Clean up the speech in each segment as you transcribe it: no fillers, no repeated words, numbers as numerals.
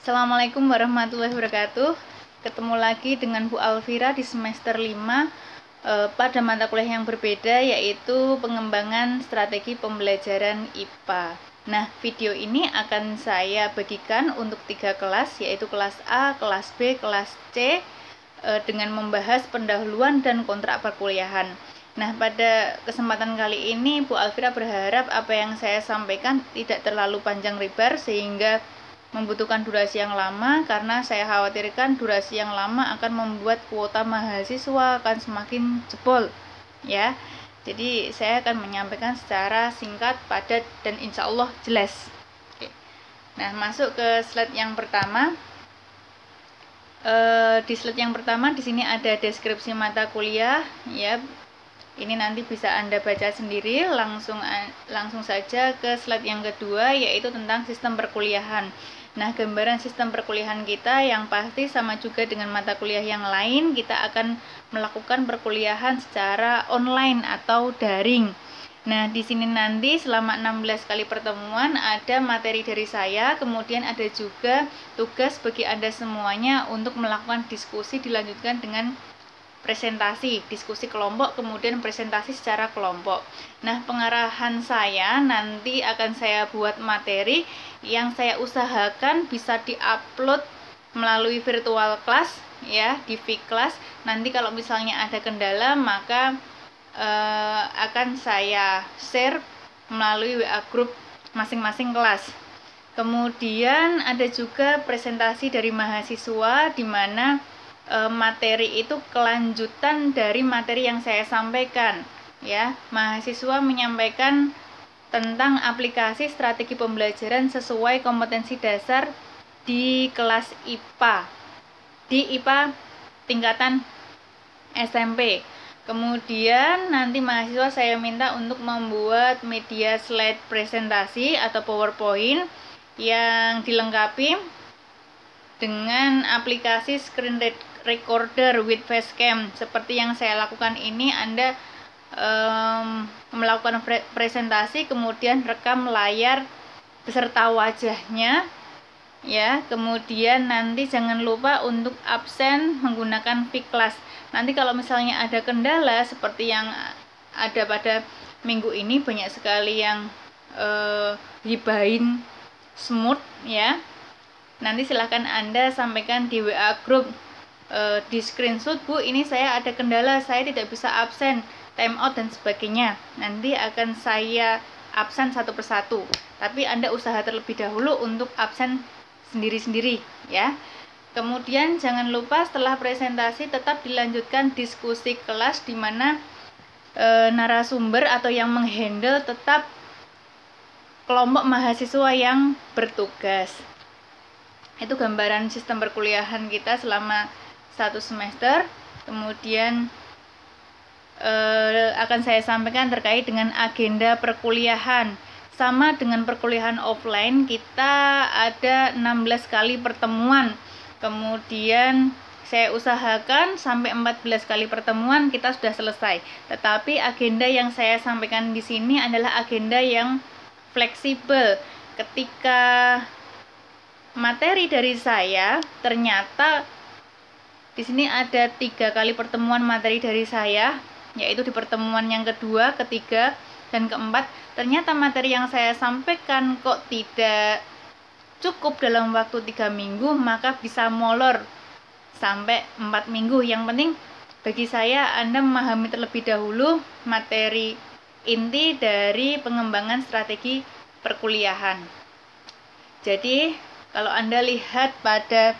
Assalamualaikum warahmatullahi wabarakatuh. Ketemu lagi dengan Bu Alvira di semester 5 pada mata kuliah yang berbeda, yaitu pengembangan strategi pembelajaran IPA. Nah, video ini akan saya bagikan untuk 3 kelas, yaitu kelas A, kelas B, kelas C, dengan membahas pendahuluan dan kontrak perkuliahan. Nah, pada kesempatan kali ini Bu Alvira berharap apa yang saya sampaikan tidak terlalu panjang lebar sehingga membutuhkan durasi yang lama, karena saya khawatirkan durasi yang lama akan membuat kuota mahasiswa akan semakin jebol ya. Jadi saya akan menyampaikan secara singkat, padat, dan insya Allah jelas. Oke. Nah, masuk ke slide yang pertama. Di slide yang pertama di sini ada deskripsi mata kuliah ya. Ini nanti bisa Anda baca sendiri. Langsung saja ke slide yang kedua, yaitu tentang sistem perkuliahan. Nah, gambaran sistem perkuliahan kita yang pasti sama juga dengan mata kuliah yang lain. Kita akan melakukan perkuliahan secara online atau daring. Nah, di sini nanti selama 16 kali pertemuan ada materi dari saya, kemudian ada juga tugas bagi Anda semuanya untuk melakukan diskusi dilanjutkan dengan presentasi, diskusi kelompok, kemudian presentasi secara kelompok. Nah, pengarahan saya nanti akan saya buat materi yang saya usahakan bisa diupload melalui virtual class ya, di Vclass. Nanti kalau misalnya ada kendala, maka akan saya share melalui WA group masing-masing kelas. Kemudian ada juga presentasi dari mahasiswa, di mana materi itu kelanjutan dari materi yang saya sampaikan ya. Mahasiswa menyampaikan tentang aplikasi strategi pembelajaran sesuai kompetensi dasar di kelas IPA, di IPA tingkatan SMP. Kemudian nanti mahasiswa saya minta untuk membuat media slide presentasi atau PowerPoint yang dilengkapi dengan aplikasi screen recorder with facecam. Seperti yang saya lakukan ini, Anda melakukan presentasi, kemudian rekam layar beserta wajahnya ya. Kemudian nanti jangan lupa untuk absen menggunakan Vclass. Nanti kalau misalnya ada kendala seperti yang ada pada minggu ini, banyak sekali yang gibahin smooth ya. Nanti silahkan Anda sampaikan di WA group, di screenshot, Bu, ini saya ada kendala, saya tidak bisa absen, time out dan sebagainya. Nanti akan saya absen satu persatu, tapi Anda usaha terlebih dahulu untuk absen sendiri-sendiri ya. Kemudian jangan lupa setelah presentasi tetap dilanjutkan diskusi kelas, di mana narasumber atau yang menghandle tetap kelompok mahasiswa yang bertugas. Itu gambaran sistem perkuliahan kita selama 1 semester. Kemudian akan saya sampaikan terkait dengan agenda perkuliahan. Sama dengan perkuliahan offline, kita ada 16 kali pertemuan. Kemudian saya usahakan sampai 14 kali pertemuan kita sudah selesai. Tetapi agenda yang saya sampaikan di sini adalah agenda yang fleksibel. Ketika materi dari saya ternyata di sini ada 3 kali pertemuan materi dari saya, yaitu di pertemuan yang kedua, ketiga, dan keempat, ternyata materi yang saya sampaikan kok tidak cukup dalam waktu 3 minggu, maka bisa molor sampai 4 minggu. Yang penting bagi saya Anda memahami terlebih dahulu materi inti dari pengembangan strategi perkuliahan. Jadi kalau Anda lihat pada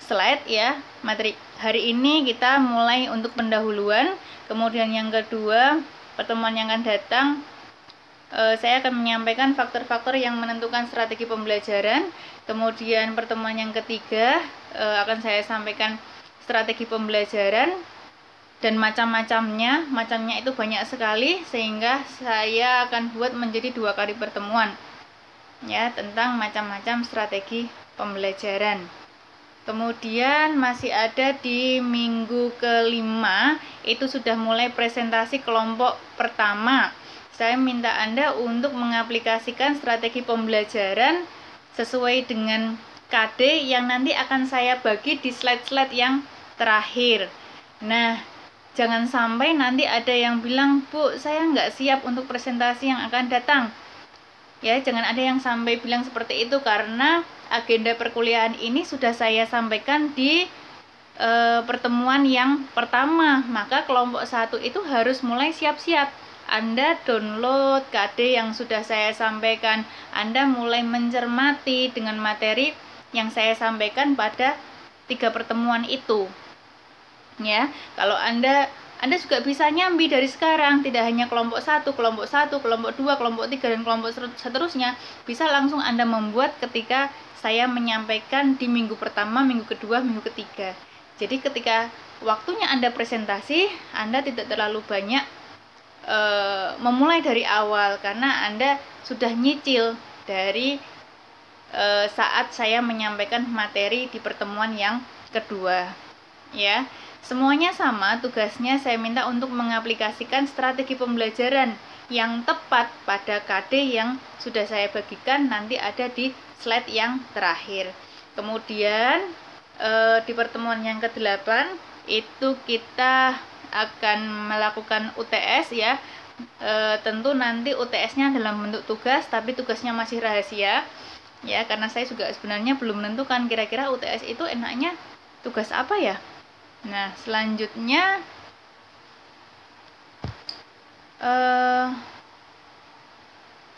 slide ya, materi hari ini kita mulai untuk pendahuluan. Kemudian yang kedua, pertemuan yang akan datang, saya akan menyampaikan faktor-faktor yang menentukan strategi pembelajaran. Kemudian pertemuan yang ketiga, akan saya sampaikan strategi pembelajaran dan macam-macamnya. Macamnya itu banyak sekali, sehingga saya akan buat menjadi 2 kali pertemuan ya, tentang macam-macam strategi pembelajaran. Kemudian masih ada di minggu kelima, itu sudah mulai presentasi kelompok pertama. Saya minta Anda untuk mengaplikasikan strategi pembelajaran sesuai dengan KD yang nanti akan saya bagi di slide-slide yang terakhir. Nah, jangan sampai nanti ada yang bilang, Bu, saya nggak siap untuk presentasi yang akan datang. Ya, jangan ada yang sampai bilang seperti itu, karena agenda perkuliahan ini sudah saya sampaikan di pertemuan yang pertama. Maka kelompok 1 itu harus mulai siap-siap. Anda download KD yang sudah saya sampaikan, Anda mulai mencermati dengan materi yang saya sampaikan pada 3 pertemuan itu. Ya, kalau Anda juga bisa nyambi dari sekarang, tidak hanya kelompok 1, kelompok 2, kelompok 3, dan kelompok seterusnya, bisa langsung Anda membuat ketika saya menyampaikan di minggu pertama, minggu kedua, minggu ketiga. Jadi ketika waktunya Anda presentasi, Anda tidak terlalu banyak memulai dari awal, karena Anda sudah nyicil dari saat saya menyampaikan materi di pertemuan yang kedua. Ya, semuanya sama tugasnya. Saya minta untuk mengaplikasikan strategi pembelajaran yang tepat pada KD yang sudah saya bagikan, nanti ada di slide yang terakhir. Kemudian di pertemuan yang ke-8 itu kita akan melakukan UTS ya. Tentu nanti UTS-nya dalam bentuk tugas, tapi tugasnya masih rahasia ya, karena saya juga sebenarnya belum menentukan kira-kira UTS itu enaknya tugas apa ya. Nah, selanjutnya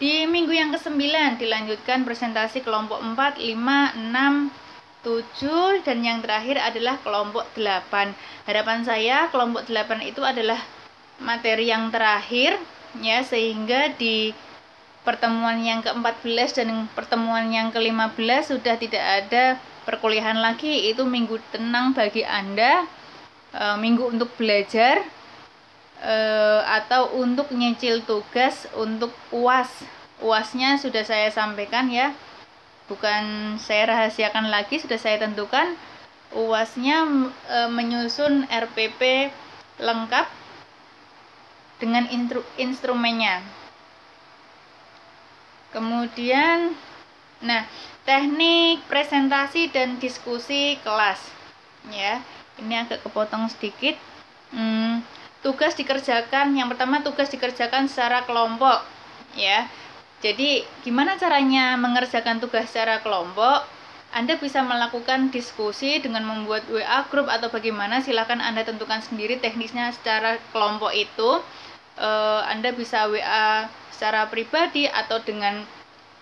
di minggu yang ke-9 dilanjutkan presentasi kelompok 4, 5, 6, 7, dan yang terakhir adalah kelompok 8. Harapan saya kelompok 8 itu adalah materi yang terakhir ya, sehingga di pertemuan yang ke-14 dan pertemuan yang ke-15 sudah tidak ada perkuliahan lagi. Itu minggu tenang bagi Anda, minggu untuk belajar atau untuk nyicil tugas untuk UAS. UASnya sudah saya sampaikan ya, bukan saya rahasiakan lagi, sudah saya tentukan. UASnya menyusun RPP lengkap dengan instrumennya. Kemudian, nah, teknik presentasi dan diskusi kelas ya, ini agak kepotong sedikit. Tugas dikerjakan, yang pertama tugas dikerjakan secara kelompok ya. Jadi gimana caranya mengerjakan tugas secara kelompok? Anda bisa melakukan diskusi dengan membuat WA group atau bagaimana, silahkan Anda tentukan sendiri teknisnya secara kelompok itu. Anda bisa WA secara pribadi atau dengan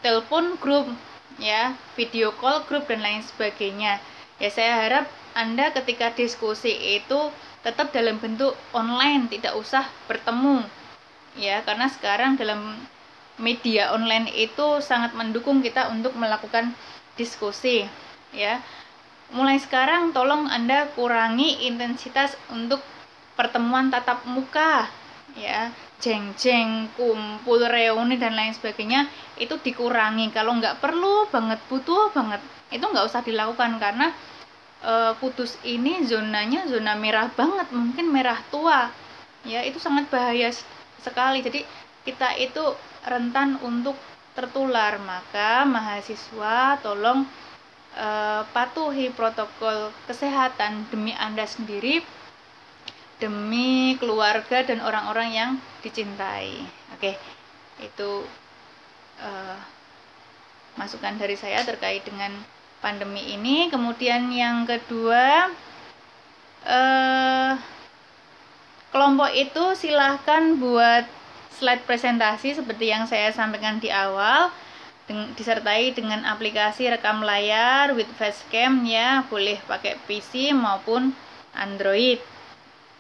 telepon grup ya, video call grup dan lain sebagainya. Ya, saya harap Anda ketika diskusi itu tetap dalam bentuk online, tidak usah bertemu ya, karena sekarang dalam media online itu sangat mendukung kita untuk melakukan diskusi ya. Mulai sekarang tolong Anda kurangi intensitas untuk pertemuan tatap muka ya, jeng-jeng, kumpul, reuni dan lain sebagainya, itu dikurangi. Kalau nggak perlu banget, butuh banget, itu nggak usah dilakukan, karena Kudus ini zonanya zona merah banget, mungkin merah tua ya, itu sangat bahaya sekali. Jadi kita itu rentan untuk tertular. Maka mahasiswa tolong patuhi protokol kesehatan demi Anda sendiri, demi keluarga dan orang-orang yang dicintai. Oke, itu masukan dari saya terkait dengan pandemi ini. Kemudian yang kedua, kelompok itu silahkan buat slide presentasi seperti yang saya sampaikan di awal, disertai dengan aplikasi rekam layar with facecam ya, boleh pakai PC maupun Android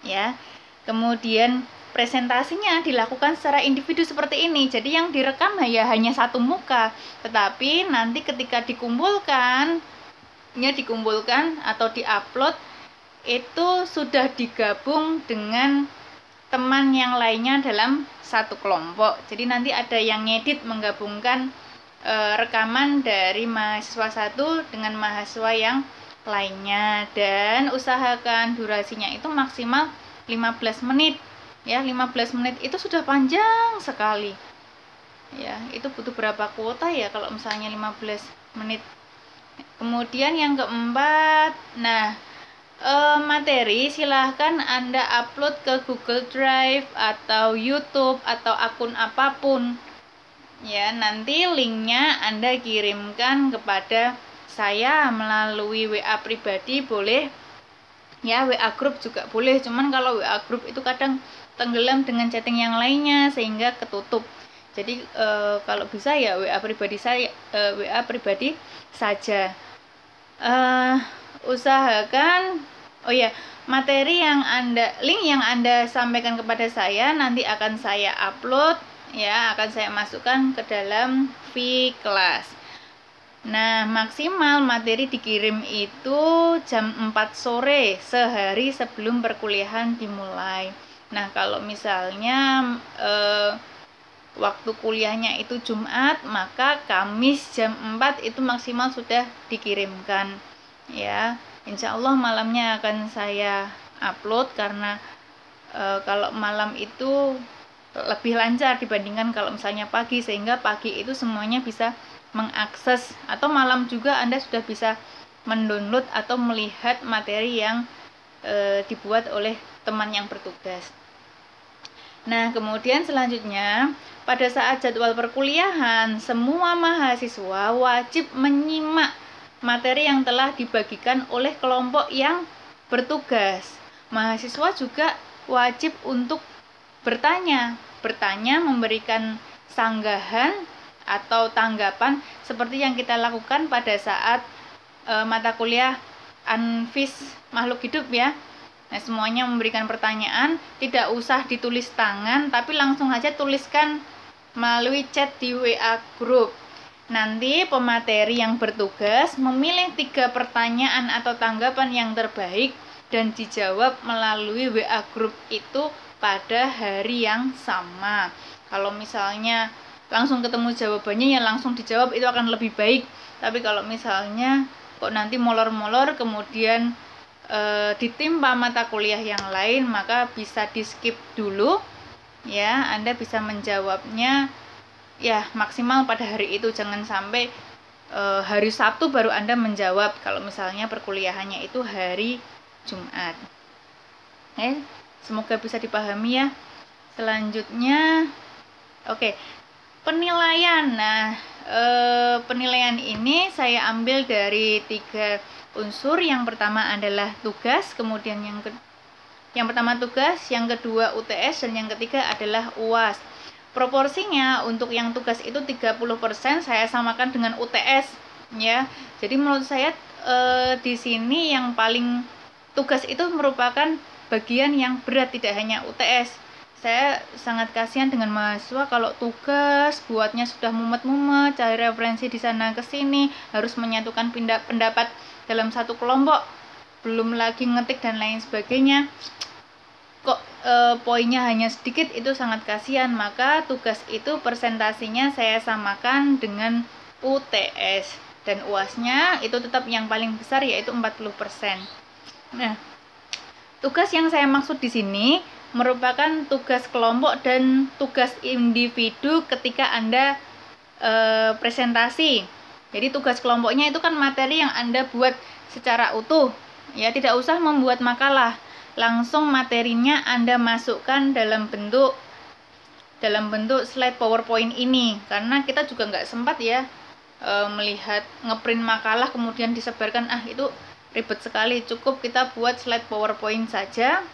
ya. Kemudian presentasinya dilakukan secara individu seperti ini. Jadi yang direkam hanya satu muka, tetapi nanti ketika dikumpulkan atau diupload itu sudah digabung dengan teman yang lainnya dalam satu kelompok. Jadi nanti ada yang ngedit menggabungkan rekaman dari mahasiswa satu dengan mahasiswa yang lainnya, dan usahakan durasinya itu maksimal 15 menit ya. 15 menit itu sudah panjang sekali ya. Itu butuh berapa kuota ya kalau misalnya 15 menit Kemudian yang keempat, nah materi silahkan Anda upload ke Google Drive atau YouTube atau akun apapun ya. Nanti linknya Anda kirimkan kepada saya melalui WA pribadi boleh ya, WA grup juga boleh, cuman kalau WA grup itu kadang tenggelam dengan chatting yang lainnya sehingga ketutup. Jadi kalau bisa ya WA pribadi saya, WA pribadi saja. Usahakan materi yang link yang Anda sampaikan kepada saya nanti akan saya upload ya, akan saya masukkan ke dalam vKelas. Nah, maksimal materi dikirim itu jam 4 sore sehari sebelum perkuliahan dimulai. Nah, kalau misalnya waktu kuliahnya itu Jumat, maka Kamis jam 4 itu maksimal sudah dikirimkan ya. Insya Allah malamnya akan saya upload karena kalau malam itu lebih lancar dibandingkan kalau misalnya pagi, sehingga pagi itu semuanya bisa mengakses, atau malam juga Anda sudah bisa mendownload atau melihat materi yang dibuat oleh teman yang bertugas. Nah, kemudian selanjutnya pada saat jadwal perkuliahan semua mahasiswa wajib menyimak materi yang telah dibagikan oleh kelompok yang bertugas. Mahasiswa juga wajib untuk bertanya, memberikan sanggahan atau tanggapan seperti yang kita lakukan pada saat mata kuliah Anfis Makhluk Hidup ya. Nah, semuanya memberikan pertanyaan, tidak usah ditulis tangan, tapi langsung aja tuliskan melalui chat di WA group. Nanti pemateri yang bertugas memilih 3 pertanyaan atau tanggapan yang terbaik dan dijawab melalui WA group itu pada hari yang sama. Kalau misalnya langsung ketemu jawabannya ya langsung dijawab, itu akan lebih baik. Tapi kalau misalnya kok nanti molor-molor kemudian ditimpa mata kuliah yang lain, maka bisa di skip dulu ya. Anda bisa menjawabnya ya maksimal pada hari itu, jangan sampai hari Sabtu baru Anda menjawab kalau misalnya perkuliahannya itu hari Jumat. Semoga bisa dipahami ya. Selanjutnya penilaian. Nah, penilaian ini saya ambil dari 3 unsur. Yang pertama adalah tugas, kemudian yang pertama tugas, yang kedua UTS, dan yang ketiga adalah UAS. Proporsinya untuk yang tugas itu 30% saya samakan dengan UTS ya. Jadi menurut saya di sini yang paling tugas itu merupakan bagian yang berat, tidak hanya UTS. Saya sangat kasihan dengan mahasiswa kalau tugas buatnya sudah mumet-mumet, cari referensi di sana ke sini, harus menyatukan pendapat dalam satu kelompok, belum lagi ngetik dan lain sebagainya. Kok poinnya hanya sedikit, itu sangat kasihan. Maka tugas itu persentasinya saya samakan dengan UTS, dan UASnya itu tetap yang paling besar yaitu 40%. Nah, tugas yang saya maksud di sini merupakan tugas kelompok dan tugas individu ketika Anda presentasi. Jadi tugas kelompoknya itu kan materi yang Anda buat secara utuh ya, tidak usah membuat makalah, langsung materinya Anda masukkan dalam bentuk slide PowerPoint ini, karena kita juga nggak sempat ya melihat ngeprint makalah kemudian disebarkan, itu ribet sekali. Cukup kita buat slide PowerPoint saja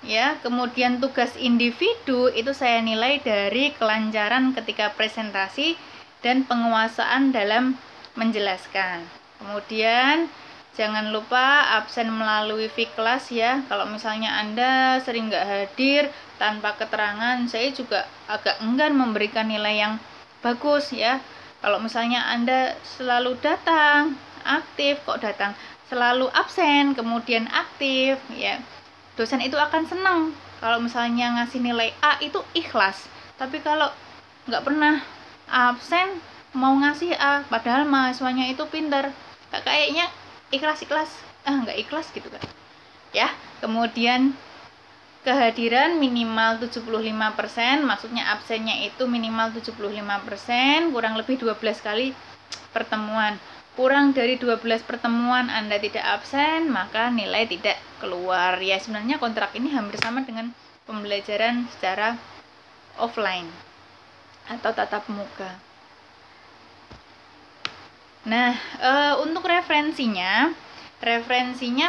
ya. Kemudian tugas individu itu saya nilai dari kelancaran ketika presentasi dan penguasaan dalam menjelaskan. Kemudian jangan lupa absen melalui vKelas ya. Kalau misalnya Anda sering nggak hadir tanpa keterangan, saya juga agak enggan memberikan nilai yang bagus ya. Kalau misalnya Anda selalu datang, aktif, kok datang selalu absen, kemudian aktif ya, dosen itu akan senang. Kalau misalnya ngasih nilai A itu ikhlas. Tapi kalau nggak pernah absen mau ngasih A, padahal mahasiswanya itu pintar, kayaknya ikhlas nggak ikhlas gitu kan ya. Kemudian kehadiran minimal 75%, maksudnya absennya itu minimal 75%, kurang lebih 12 kali pertemuan. kurang dari 12 pertemuan Anda tidak absen, maka nilai tidak keluar. Ya, sebenarnya kontrak ini hampir sama dengan pembelajaran secara offline atau tatap muka. Nah, untuk referensinya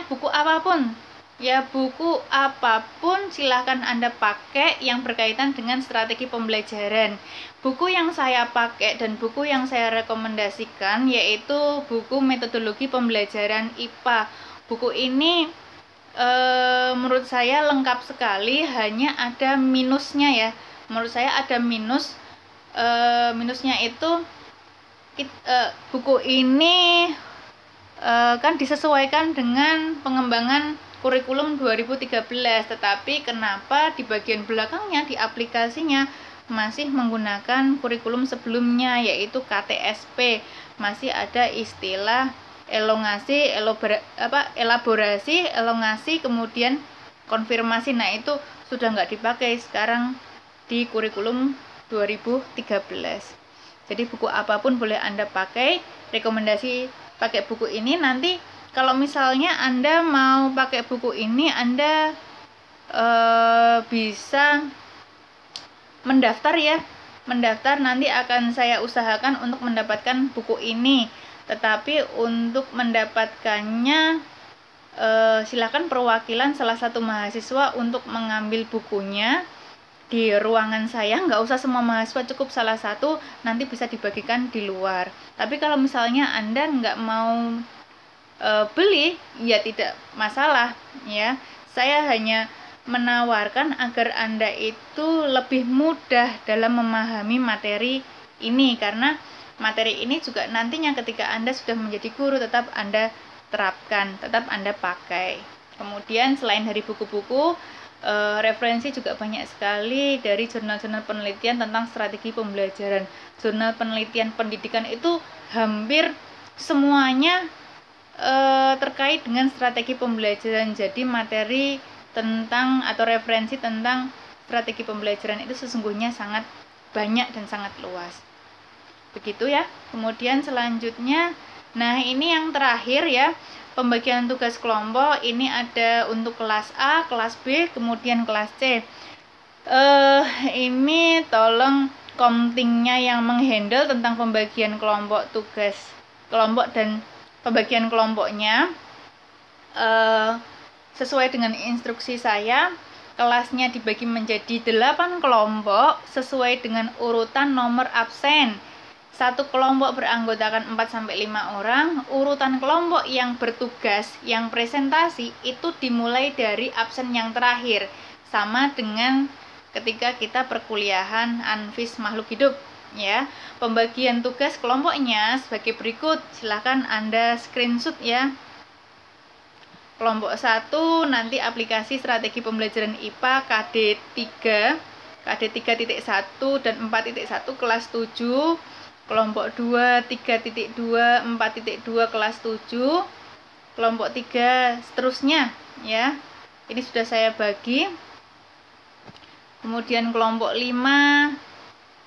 buku apapun. Ya, buku apapun silahkan Anda pakai yang berkaitan dengan strategi pembelajaran. Buku yang saya pakai dan buku yang saya rekomendasikan yaitu buku metodologi pembelajaran IPA. Buku ini menurut saya lengkap sekali, hanya ada minusnya ya. Menurut saya ada minusnya itu buku ini kan disesuaikan dengan pengembangan kurikulum 2013, tetapi kenapa di bagian belakangnya di aplikasinya masih menggunakan kurikulum sebelumnya yaitu KTSP. Masih ada istilah elaborasi, elongasi, kemudian konfirmasi. Nah, itu sudah nggak dipakai sekarang di kurikulum 2013. Jadi buku apapun boleh Anda pakai. Rekomendasi pakai buku ini. Nanti kalau misalnya Anda mau pakai buku ini, Anda bisa mendaftar ya. Mendaftar, nanti akan saya usahakan untuk mendapatkan buku ini. Tetapi untuk mendapatkannya silakan perwakilan salah satu mahasiswa untuk mengambil bukunya di ruangan saya. Nggak usah semua mahasiswa, cukup salah satu, nanti bisa dibagikan di luar. Tapi kalau misalnya Anda nggak mau beli, ya tidak masalah ya. Saya hanya menawarkan agar Anda itu lebih mudah dalam memahami materi ini, karena materi ini juga nantinya ketika Anda sudah menjadi guru tetap Anda terapkan, tetap Anda pakai. Kemudian selain dari buku-buku, referensi juga banyak sekali dari jurnal-jurnal penelitian tentang strategi pembelajaran. Jurnal penelitian pendidikan itu hampir semuanya terkait dengan strategi pembelajaran. Jadi materi tentang atau referensi tentang strategi pembelajaran itu sesungguhnya sangat banyak dan sangat luas. Begitu ya. Kemudian selanjutnya, nah ini yang terakhir ya, pembagian tugas kelompok. Ini ada untuk kelas A, kelas B, kemudian kelas C. Ini tolong komtingnya yang menghandle tentang pembagian kelompok, tugas kelompok dan pembagian kelompoknya sesuai dengan instruksi saya. Kelasnya dibagi menjadi 8 kelompok sesuai dengan urutan nomor absen. Satu kelompok beranggotakan 4-5 orang. Urutan kelompok yang bertugas, yang presentasi itu dimulai dari absen yang terakhir. Sama dengan ketika kita perkuliahan Anfis Makhluk Hidup ya. Pembagian tugas kelompoknya sebagai berikut. Silahkan Anda screenshot ya. Kelompok 1 nanti aplikasi strategi pembelajaran IPA KD 3.1 dan 4.1 kelas 7. Kelompok 2 3.2 4.2 kelas 7. Kelompok 3 seterusnya ya. Ini sudah saya bagi. Kemudian kelompok 5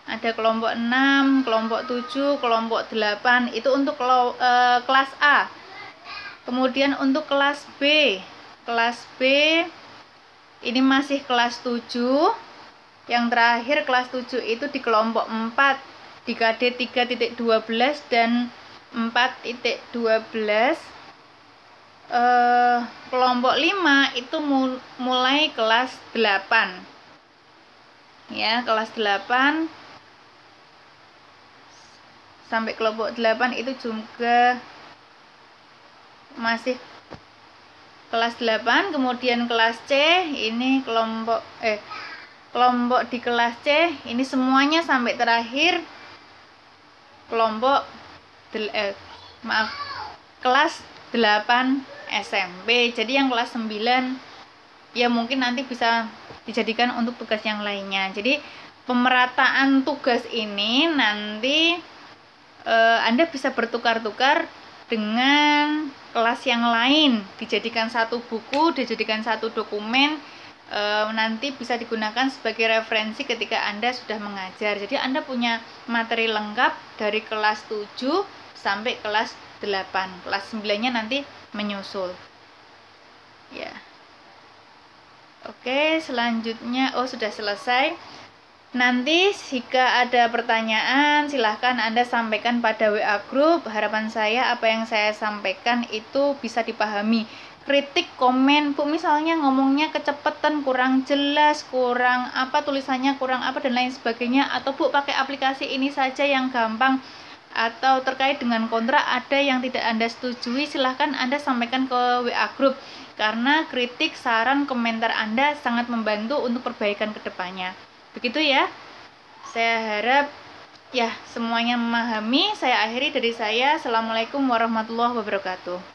ada kelompok 6, kelompok 7, kelompok 8 itu untuk kelas A. Kemudian untuk kelas B ini masih kelas 7. Yang terakhir kelas 7 itu di kelompok 4 di KD 3.12 dan 4.12. Kelompok 5 itu mulai kelas 8 ya, kelas 8 sampai kelompok 8 itu juga masih kelas 8. Kemudian kelas C ini kelompok di kelas C ini semuanya sampai terakhir kelompok kelas 8 SMP. Jadi yang kelas 9 ya mungkin nanti bisa dijadikan untuk tugas yang lainnya. Jadi pemerataan tugas ini nanti Anda bisa bertukar-tukar dengan kelas yang lain, dijadikan satu buku, dijadikan satu dokumen, nanti bisa digunakan sebagai referensi ketika Anda sudah mengajar. Jadi Anda punya materi lengkap dari kelas 7 sampai kelas 8. Kelas 9-nya nanti menyusul. Ya. Oke, selanjutnya sudah selesai. Nanti jika ada pertanyaan silahkan Anda sampaikan pada WA group. Harapan saya apa yang saya sampaikan itu bisa dipahami. Kritik, komen, Bu misalnya ngomongnya kecepatan, kurang jelas, kurang apa tulisannya, kurang apa dan lain sebagainya, atau Bu pakai aplikasi ini saja yang gampang, atau terkait dengan kontrak ada yang tidak Anda setujui, silahkan Anda sampaikan ke WA group, karena kritik, saran, komentar Anda sangat membantu untuk perbaikan kedepannya. Begitu ya. Saya harap ya semuanya memahami. Saya akhiri dari saya. Assalamualaikum warahmatullahi wabarakatuh.